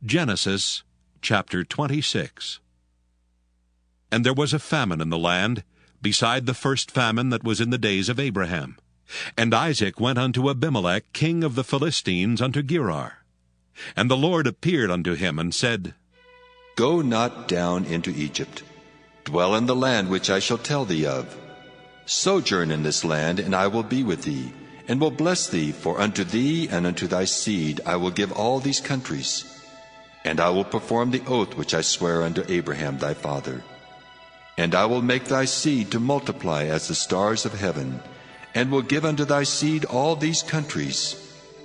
Genesis chapter 26. And there was a famine in the land, beside the first famine that was in the days of Abraham. And Isaac went unto Abimelech king of the Philistines unto Gerar. And the Lord appeared unto him, and said, Go not down into Egypt. Dwell in the land which I shall tell thee of. Sojourn in this land, and I will be with thee, and will bless thee, for unto thee and unto thy seed I will give all these countries. And I will perform the oath which I sware unto Abraham thy father. And I will make thy seed to multiply as the stars of heaven, and will give unto thy seed all these countries.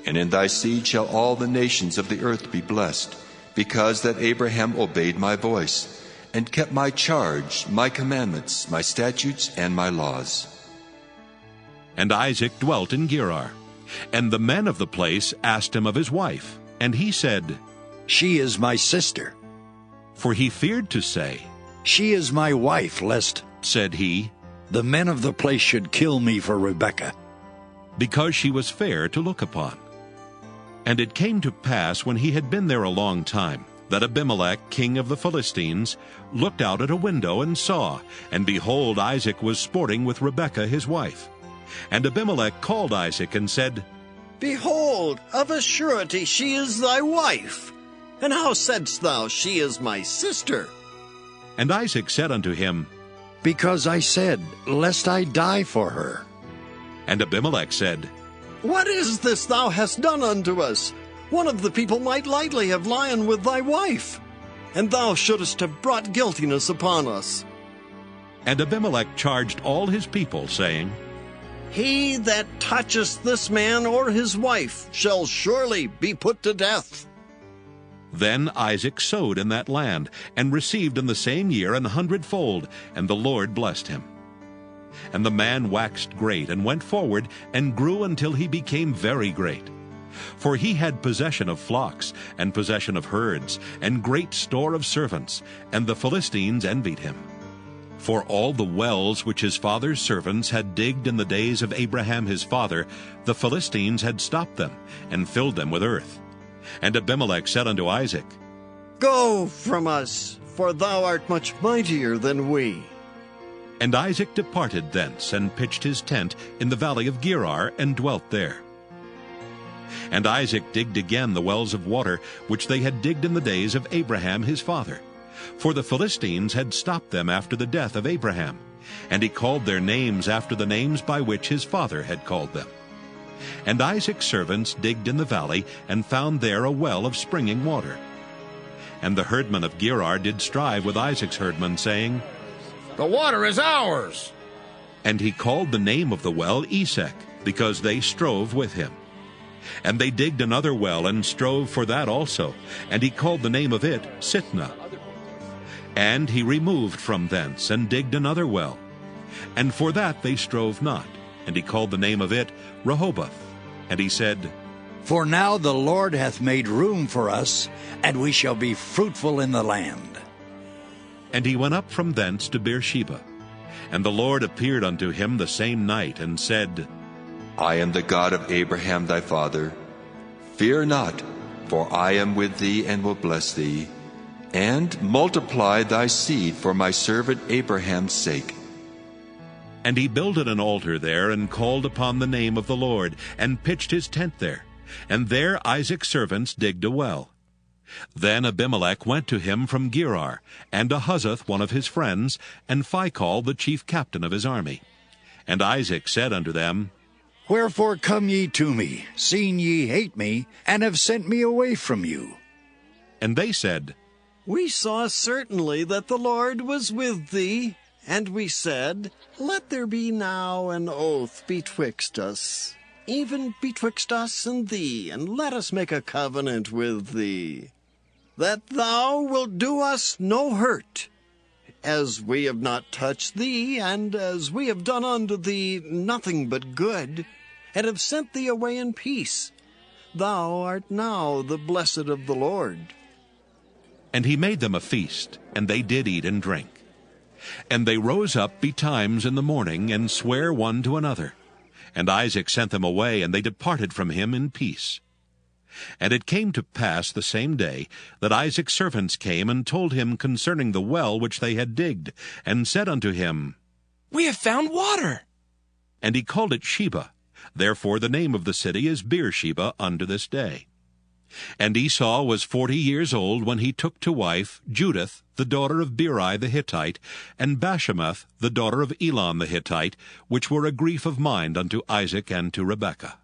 And in thy seed shall all the nations of the earth be blessed, because that Abraham obeyed my voice, and kept my charge, my commandments, my statutes, and my laws. And Isaac dwelt in Gerar. And the men of the place asked him of his wife. And he said, She is my sister. For he feared to say, She is my wife, lest, said he, the men of the place should kill me for Rebekah. because she was fair to look upon. And it came to pass, when he had been there a long time, that Abimelech king of the Philistines looked out at a window and saw, and behold, Isaac was sporting with Rebekah his wife. And Abimelech called Isaac and said, Behold, of a surety she is thy wife. And how saidst thou, She is my sister? And Isaac said unto him, Because I said, lest I die for her. And Abimelech said, What is this thou hast done unto us? One of the people might lightly have lion with thy wife, and thou shouldest have brought guiltiness upon us. And Abimelech charged all his people, saying, He that toucheth this man or his wife shall surely be put to death. Then Isaac sowed in that land, and received in the same year 100-fold, and the Lord blessed him. And the man waxed great, and went forward, and grew until he became very great. For he had possession of flocks, and possession of herds, and great store of servants, and the Philistines envied him. For all the wells which his father's servants had digged in the days of Abraham his father, the Philistines had stopped them, and filled them with earth. And Abimelech said unto Isaac, Go from us, for thou art much mightier than we. And Isaac departed thence, and pitched his tent in the valley of Gerar, and dwelt there. And Isaac digged again the wells of water, which they had digged in the days of Abraham his father. For the Philistines had stopped them after the death of Abraham, and he called their names after the names by which his father had called them. And Isaac's servants digged in the valley, and found there a well of springing water. And the herdmen of Gerar did strive with Isaac's herdmen, saying, The water is ours. And he called the name of the well Esek, because they strove with him. And they digged another well, and strove for that also, and he called the name of it Sitnah. And he removed from thence, and digged another well, and for that they strove not, and he called the name of it Rehoboth. And he said, For now the Lord hath made room for us, and we shall be fruitful in the land. And he went up from thence to Beersheba. And the Lord appeared unto him the same night, and said, I am the God of Abraham thy father. Fear not, for I am with thee, and will bless thee, and multiply thy seed for my servant Abraham's sake. And he builded an altar there, and called upon the name of the Lord, and pitched his tent there. And there Isaac's servants digged a well. Then Abimelech went to him from Gerar, and Ahuzzath one of his friends, and Phicol the chief captain of his army. And Isaac said unto them, Wherefore come ye to me, seeing ye hate me, and have sent me away from you? And they said, We saw certainly that the Lord was with thee, and we said, Let there be now an oath betwixt us, even betwixt us and thee, and let us make a covenant with thee, that thou wilt do us no hurt, as we have not touched thee, and as we have done unto thee nothing but good, and have sent thee away in peace. Thou art now the blessed of the Lord. And he made them a feast, and they did eat and drink. And they rose up betimes in the morning, and sware one to another. And Isaac sent them away, and they departed from him in peace. And it came to pass the same day that Isaac's servants came and told him concerning the well which they had digged, and said unto him, We have found water. And he called it Sheba. Therefore the name of the city is Beersheba unto this day. And Esau was 40 years old when he took to wife Judith, the daughter of Beri the Hittite, and Bashemath, the daughter of Elon the Hittite, which were a grief of mind unto Isaac and to Rebekah.